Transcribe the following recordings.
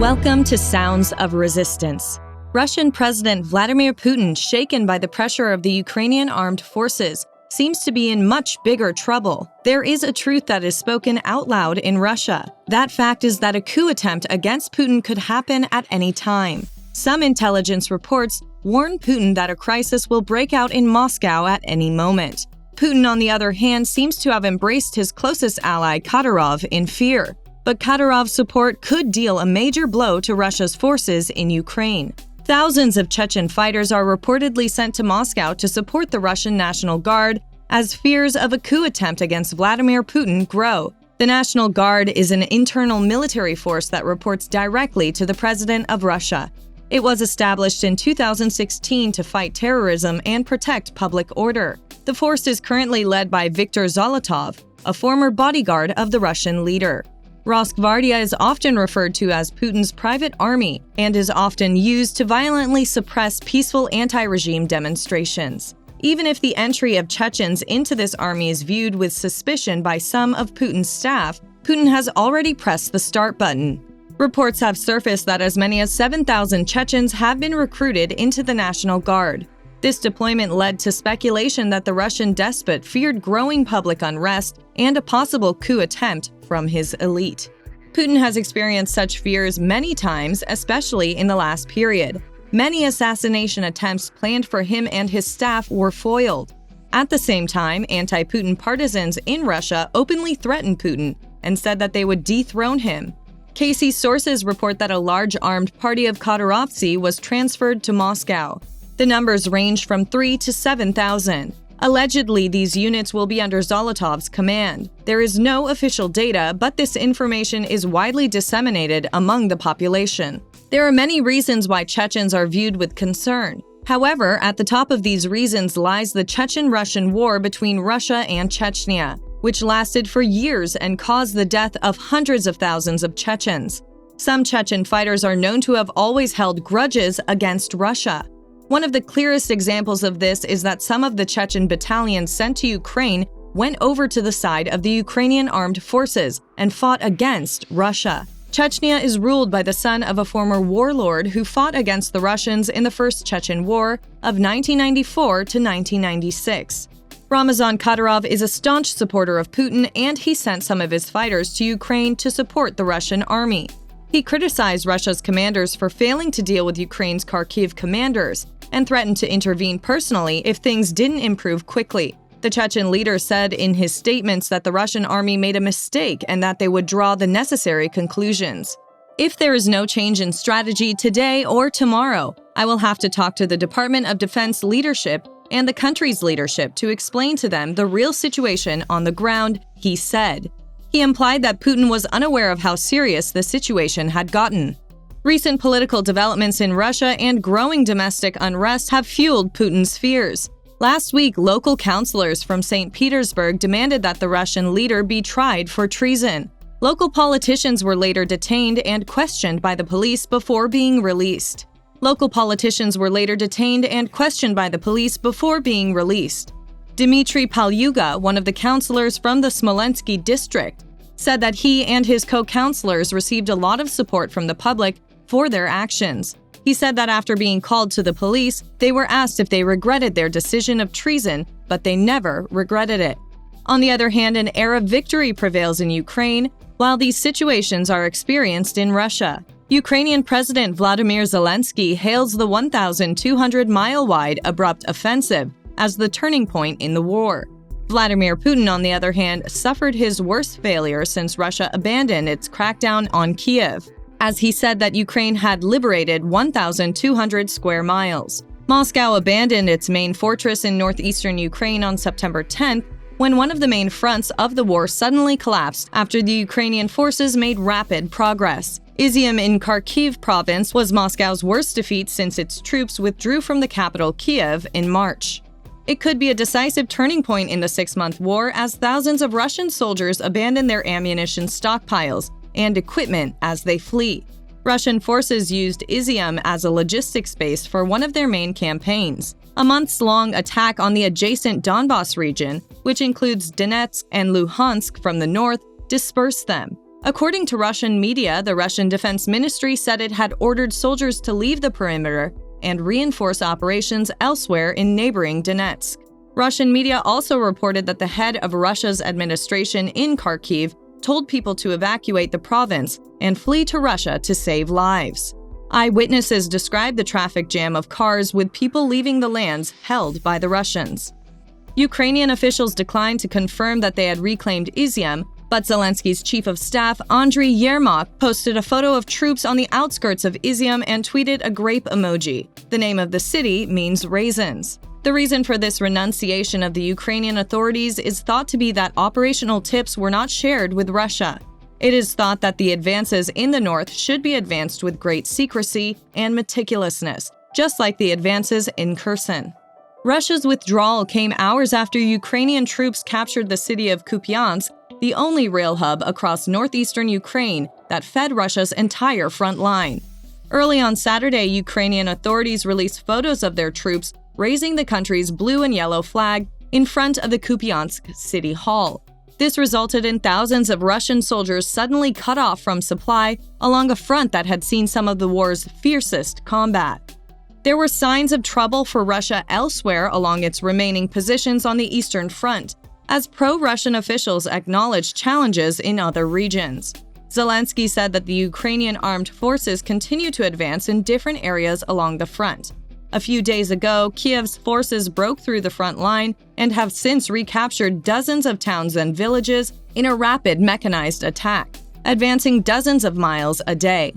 Welcome to Sounds of Resistance. Russian President Vladimir Putin, shaken by the pressure of the Ukrainian armed forces, seems to be in much bigger trouble. There is a truth that is spoken out loud in Russia. That fact is that a coup attempt against Putin could happen at any time. Some intelligence reports warn Putin that a crisis will break out in Moscow at any moment. Putin, on the other hand, seems to have embraced his closest ally, Kadyrov, in fear. But Kadyrov's support could deal a major blow to Russia's forces in Ukraine. Thousands of Chechen fighters are reportedly sent to Moscow to support the Russian National Guard as fears of a coup attempt against Vladimir Putin grow. The National Guard is an internal military force that reports directly to the President of Russia. It was established in 2016 to fight terrorism and protect public order. The force is currently led by Viktor Zolotov, a former bodyguard of the Russian leader. Rosgvardia is often referred to as Putin's private army and is often used to violently suppress peaceful anti-regime demonstrations. Even if the entry of Chechens into this army is viewed with suspicion by some of Putin's staff, Putin has already pressed the start button. Reports have surfaced that as many as 7,000 Chechens have been recruited into the National Guard. This deployment led to speculation that the Russian despot feared growing public unrest and a possible coup attempt from his elite. Putin has experienced such fears many times, especially in the last period. Many assassination attempts planned for him and his staff were foiled. At the same time, anti-Putin partisans in Russia openly threatened Putin and said that they would dethrone him. KC sources report that a large armed party of Kadyrovtsi was transferred to Moscow. The numbers range from 3,000 to 7,000. Allegedly, these units will be under Zolotov's command. There is no official data, but this information is widely disseminated among the population. There are many reasons why Chechens are viewed with concern. However, at the top of these reasons lies the Chechen-Russian war between Russia and Chechnya, which lasted for years and caused the death of hundreds of thousands of Chechens. Some Chechen fighters are known to have always held grudges against Russia. One of the clearest examples of this is that some of the Chechen battalions sent to Ukraine went over to the side of the Ukrainian armed forces and fought against Russia. Chechnya is ruled by the son of a former warlord who fought against the Russians in the First Chechen War of 1994 to 1996. Ramazan Kadyrov is a staunch supporter of Putin, and he sent some of his fighters to Ukraine to support the Russian army. He criticized Russia's commanders for failing to deal with Ukraine's Kharkiv commanders and threatened to intervene personally if things didn't improve quickly. The Chechen leader said in his statements that the Russian army made a mistake and that they would draw the necessary conclusions. If there is no change in strategy today or tomorrow, I will have to talk to the Department of Defense leadership and the country's leadership to explain to them the real situation on the ground, he said. He implied that Putin was unaware of how serious the situation had gotten. Recent political developments in Russia and growing domestic unrest have fueled Putin's fears. Last week, local councillors from St. Petersburg demanded that the Russian leader be tried for treason. Local politicians were later detained and questioned by the police before being released. Dmitry Palyuga, one of the councillors from the Smolensky district, said that he and his co-councillors received a lot of support from the public for their actions. He said that after being called to the police, they were asked if they regretted their decision of treason, but they never regretted it. On the other hand, an air of victory prevails in Ukraine, while these situations are experienced in Russia. Ukrainian President Vladimir Zelensky hails the 1,200-mile-wide abrupt offensive as the turning point in the war. Vladimir Putin, on the other hand, suffered his worst failure since Russia abandoned its crackdown on Kiev, as he said that Ukraine had liberated 1,200 square miles. Moscow abandoned its main fortress in northeastern Ukraine on September 10th, when one of the main fronts of the war suddenly collapsed after the Ukrainian forces made rapid progress. Izium in Kharkiv province was Moscow's worst defeat since its troops withdrew from the capital Kiev in March. It could be a decisive turning point in the 6-month war as thousands of Russian soldiers abandon their ammunition stockpiles and equipment as they flee. Russian forces used Izium as a logistics base for one of their main campaigns. A months-long attack on the adjacent Donbas region, which includes Donetsk and Luhansk from the north, dispersed them. According to Russian media, the Russian Defense Ministry said it had ordered soldiers to leave the perimeter and reinforce operations elsewhere in neighboring Donetsk. Russian media also reported that the head of Russia's administration in Kharkiv told people to evacuate the province and flee to Russia to save lives. Eyewitnesses described the traffic jam of cars with people leaving the lands held by the Russians. Ukrainian officials declined to confirm that they had reclaimed Izium, but Zelensky's chief of staff, Andriy Yermak, posted a photo of troops on the outskirts of Izium and tweeted a grape emoji. The name of the city means raisins. The reason for this renunciation of the Ukrainian authorities is thought to be that operational tips were not shared with Russia. It is thought that the advances in the north should be advanced with great secrecy and meticulousness, just like the advances in Kherson. Russia's withdrawal came hours after Ukrainian troops captured the city of Kupiansk, the only rail hub across northeastern Ukraine that fed Russia's entire front line. Early on Saturday, Ukrainian authorities released photos of their troops raising the country's blue and yellow flag in front of the Kupiansk City Hall. This resulted in thousands of Russian soldiers suddenly cut off from supply along a front that had seen some of the war's fiercest combat. There were signs of trouble for Russia elsewhere along its remaining positions on the Eastern Front, as pro-Russian officials acknowledged challenges in other regions. Zelensky said that the Ukrainian armed forces continue to advance in different areas along the front. A few days ago, Kiev's forces broke through the front line and have since recaptured dozens of towns and villages in a rapid mechanized attack, advancing dozens of miles a day.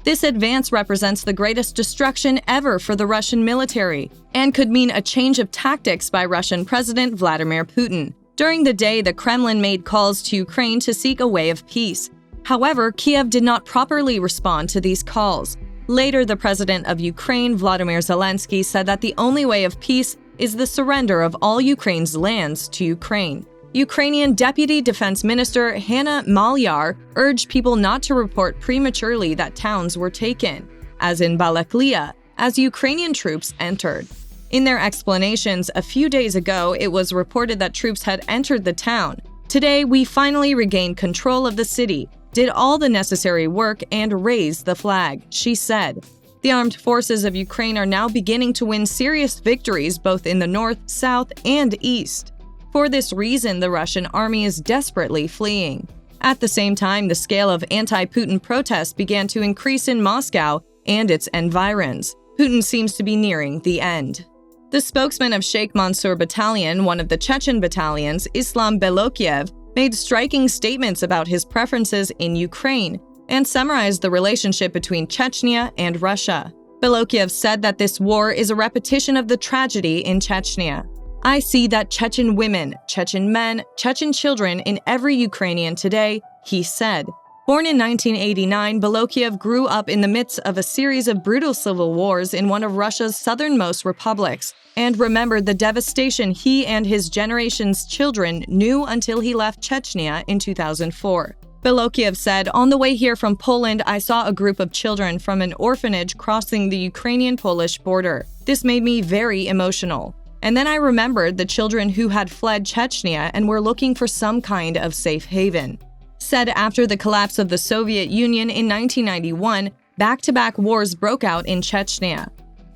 This advance represents the greatest destruction ever for the Russian military and could mean a change of tactics by Russian President Vladimir Putin. During the day, the Kremlin made calls to Ukraine to seek a way of peace. However, Kiev did not properly respond to these calls. Later, the president of Ukraine, Volodymyr Zelensky, said that the only way of peace is the surrender of all Ukraine's lands to Ukraine. Ukrainian Deputy Defense Minister Hanna Maliar urged people not to report prematurely that towns were taken, as in Balaklia, as Ukrainian troops entered. In their explanations, a few days ago, it was reported that troops had entered the town. Today, we finally regained control of the city, did all the necessary work, and raised the flag, she said. The armed forces of Ukraine are now beginning to win serious victories both in the north, south, and east. For this reason, the Russian army is desperately fleeing. At the same time, the scale of anti-Putin protests began to increase in Moscow and its environs. Putin seems to be nearing the end. The spokesman of Sheikh Mansour Battalion, one of the Chechen battalions, Islam Belokiev, made striking statements about his preferences in Ukraine and summarized the relationship between Chechnya and Russia. Belokiev said that this war is a repetition of the tragedy in Chechnya. I see that Chechen women, Chechen men, Chechen children in every Ukrainian today, he said. Born in 1989, Belokiev grew up in the midst of a series of brutal civil wars in one of Russia's southernmost republics, and remembered the devastation he and his generation's children knew until he left Chechnya in 2004. Belokiev said, "On the way here from Poland, I saw a group of children from an orphanage crossing the Ukrainian-Polish border. This made me very emotional. And then I remembered the children who had fled Chechnya and were looking for some kind of safe haven." Said after the collapse of the Soviet Union in 1991, back-to-back wars broke out in Chechnya,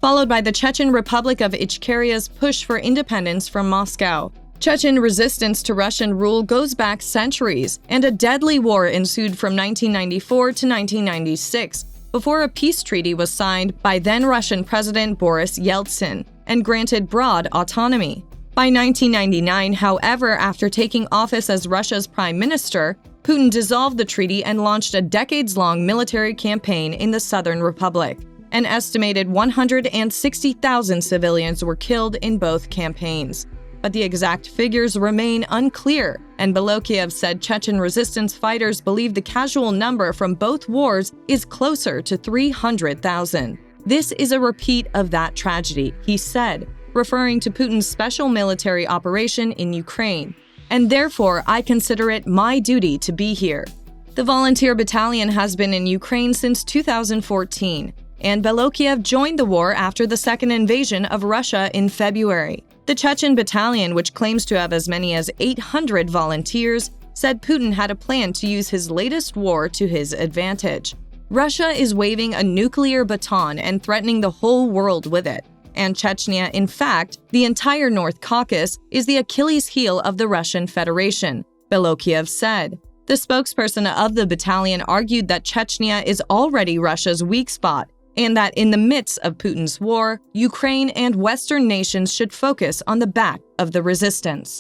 followed by the Chechen Republic of Ichkeria's push for independence from Moscow. Chechen resistance to Russian rule goes back centuries, and a deadly war ensued from 1994 to 1996, before a peace treaty was signed by then-Russian President Boris Yeltsin and granted broad autonomy. By 1999, however, after taking office as Russia's prime minister, Putin dissolved the treaty and launched a decades-long military campaign in the Southern Republic. An estimated 160,000 civilians were killed in both campaigns. But the exact figures remain unclear, and Belokiev said Chechen resistance fighters believe the casual number from both wars is closer to 300,000. This is a repeat of that tragedy, he said, referring to Putin's special military operation in Ukraine. And therefore, I consider it my duty to be here. The volunteer battalion has been in Ukraine since 2014, and Belokiev joined the war after the second invasion of Russia in February. The Chechen battalion, which claims to have as many as 800 volunteers, said Putin had a plan to use his latest war to his advantage. Russia is waving a nuclear baton and threatening the whole world with it. And Chechnya, in fact, the entire North Caucasus, is the Achilles heel of the Russian Federation, Belokiev said. The spokesperson of the battalion argued that Chechnya is already Russia's weak spot, and that in the midst of Putin's war, Ukraine and Western nations should focus on the back of the resistance.